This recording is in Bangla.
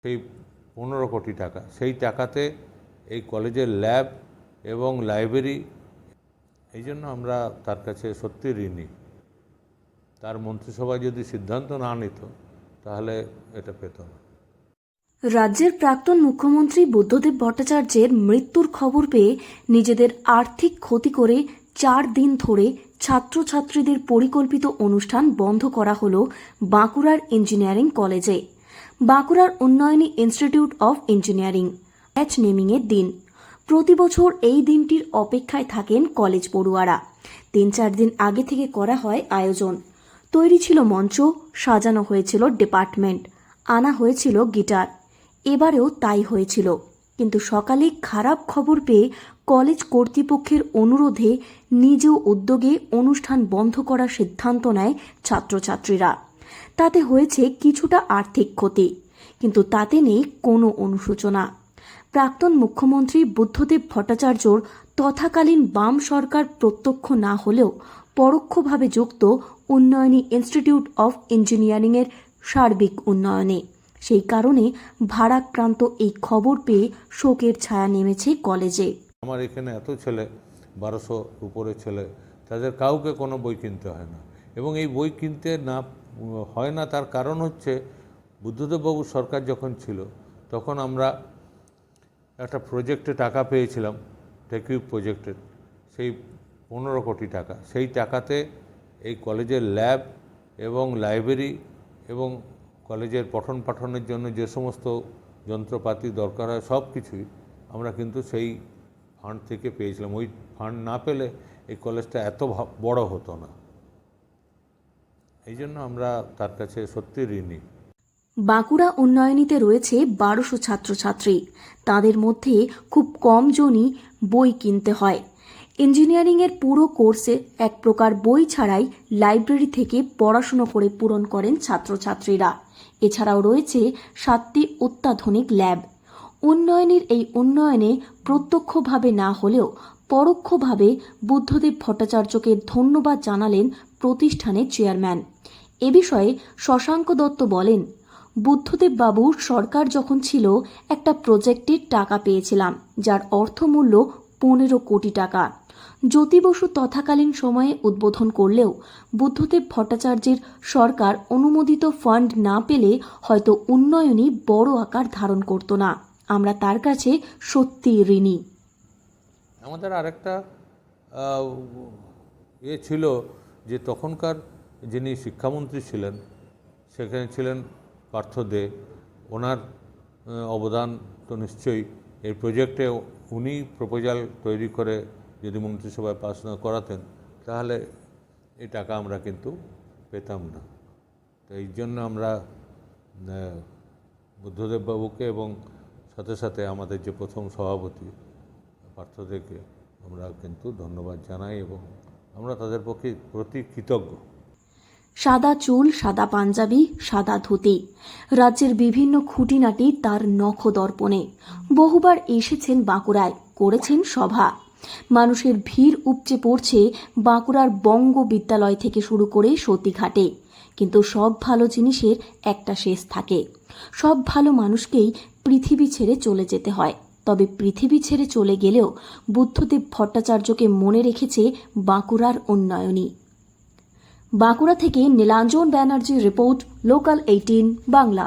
সেই 15 কোটি টাকা, সেই টাকাতে এই কলেজের ল্যাব এবং লাইব্রেরি, এই জন্য আমরা তার কাছে সত্যি ঋণী। তার মন্ত্রিসভায় যদি সিদ্ধান্ত না নিত তাহলে এটা পেত না। রাজ্যের প্রাক্তন মুখ্যমন্ত্রী বুদ্ধদেব ভট্টাচার্যের মৃত্যুর খবর পেয়ে নিজেদের আর্থিক ক্ষতি করে 4 দিন ধরে ছাত্রছাত্রীদের পরিকল্পিত অনুষ্ঠান বন্ধ করা হল বাঁকুড়ার ইঞ্জিনিয়ারিং কলেজে। বাঁকুড়ার উন্নয়নী ইনস্টিটিউট অফ ইঞ্জিনিয়ারিং ব্যাচ নেমিংয়ের দিন। প্রতি বছর এই দিনটির অপেক্ষায় থাকেন কলেজ পড়ুয়ারা। 3-4 দিন আগে থেকে করা হয় আয়োজন। তৈরি ছিল মঞ্চ, সাজানো হয়েছিল ডিপার্টমেন্ট, আনা হয়েছিল গিটার। এবারেও তাই হয়েছিল, কিন্তু সকালে খারাপ খবর পেয়ে কলেজ কর্তৃপক্ষের অনুরোধে নিজ উদ্যোগে অনুষ্ঠান বন্ধ করার সিদ্ধান্ত নেয় ছাত্রছাত্রীরা। তাতে হয়েছে কিছুটা আর্থিক ক্ষতি, কিন্তু তাতে নেই কোনো অনুশোচনা। প্রাক্তন মুখ্যমন্ত্রী বুদ্ধদেব ভট্টাচার্যর তথাকালীন বাম সরকার প্রত্যক্ষ না হলেও পরোক্ষভাবে যুক্ত উন্নয়নী ইনস্টিটিউট অফ ইঞ্জিনিয়ারিংয়ের সার্বিক উন্নয়নে। সেই কারণে ভারাক্রান্ত এই খবর পেয়ে শোকের ছায়া নেমেছে কলেজে। আমার এখানে এত ছেলে, 1200 উপরে ছেলে, তাদের কাউকে কোনো বই কিনতে হয় না। এবং এই বই কিনতে না হয় না, তার কারণ হচ্ছে বুদ্ধদেববাবু সরকার যখন ছিল তখন আমরা একটা প্রজেক্টে টাকা পেয়েছিলাম, টেকিউব প্রজেক্টের, সেই 15 কোটি টাকা। সেই টাকাতে এই কলেজের ল্যাব এবং লাইব্রেরি এবং কলেজের পঠন পাঠনের জন্য যে সমস্ত যন্ত্রপাতি দরকার হয় সব কিছুই আমরা কিন্তু সেই ফান্ড থেকে পেয়েছিলাম। ওই ফান্ড না পেলে এই কলেজটা এত বড় হতো না। এই জন্য আমরা তার কাছে সত্যি ঋণী। বাঁকুড়া উন্নয়নীতে রয়েছে 1200 ছাত্রছাত্রী। তাদের মধ্যে খুব কম জনই বই কিনতে হয়। ইঞ্জিনিয়ারিংয়ের পুরো কোর্সে এক প্রকার বই ছাড়াই লাইব্রেরি থেকে পড়াশুনো করে পূরণ করেন ছাত্রছাত্রীরা। এছাড়াও রয়েছে 7টি অত্যাধুনিক ল্যাব। উন্নয়নের এই উন্নয়নে প্রত্যক্ষভাবে না হলেও পরোক্ষভাবে বুদ্ধদেব ভট্টাচার্যকে ধন্যবাদ জানালেন প্রতিষ্ঠানের চেয়ারম্যান। এ বিষয়ে শশাঙ্ক দত্ত বলেন, বুদ্ধদেব বাবুর সরকার যখন ছিল একটা প্রজেক্টের টাকা পেয়েছিলাম, যার অর্থমূল্য 15 কোটি টাকা। জ্যোতি বসু তথাকালীন সময়ে উদ্বোধন করলেও বুদ্ধদেব ভট্টাচার্যের সরকার অনুমোদিত ফান্ড না পেলে হয়তো উন্নয়নই বড় আকার ধারণ করত না। আমরা তার কাছে সত্যি ঋণী। আমাদের আরেকটা ছিল যে তখনকার যিনি শিক্ষামন্ত্রী ছিলেন সেখানে ছিলেন পার্থ দে। ওনার অবদান তো নিশ্চয়ই। এই প্রজেক্টে উনি প্রপোজাল তৈরি করে যদি মন্ত্রিসভায় পাস না করাতেন তাহলে এই টাকা আমরা কিন্তু পেতাম না। তো এই জন্য আমরা বুদ্ধদেববাবুকে এবং সাথে সাথে আমাদের যে প্রথম সভাপতি পার্থদেকে আমরা কিন্তু ধন্যবাদ জানাই এবং আমরা তাদের প্রতি কৃতজ্ঞ। সাদা চুল, সাদা পাঞ্জাবি, সাদা ধুতি, রাজ্যের বিভিন্ন খুঁটিনাটি তার নখদর্পণে। বহুবার এসেছেন বাঁকুড়ায়, করেছেন সভা। মানুষের ভিড় উপচে পড়ছে বাঁকুড়ার বঙ্গ বিদ্যালয় থেকে শুরু করে সতীঘাটে। কিন্তু সব ভালো জিনিসের একটা শেষ থাকে। সব ভালো মানুষকেই পৃথিবী ছেড়ে চলে যেতে হয়। তবে পৃথিবী ছেড়ে চলে গেলেও বুদ্ধদেব ভট্টাচার্যকে মনে রেখেছে বাঁকুড়ার উন্নয়নী। বাঁকুড়া থেকে নীলাঞ্জন ব্যানার্জির রিপোর্ট, লোকাল 18 বাংলা।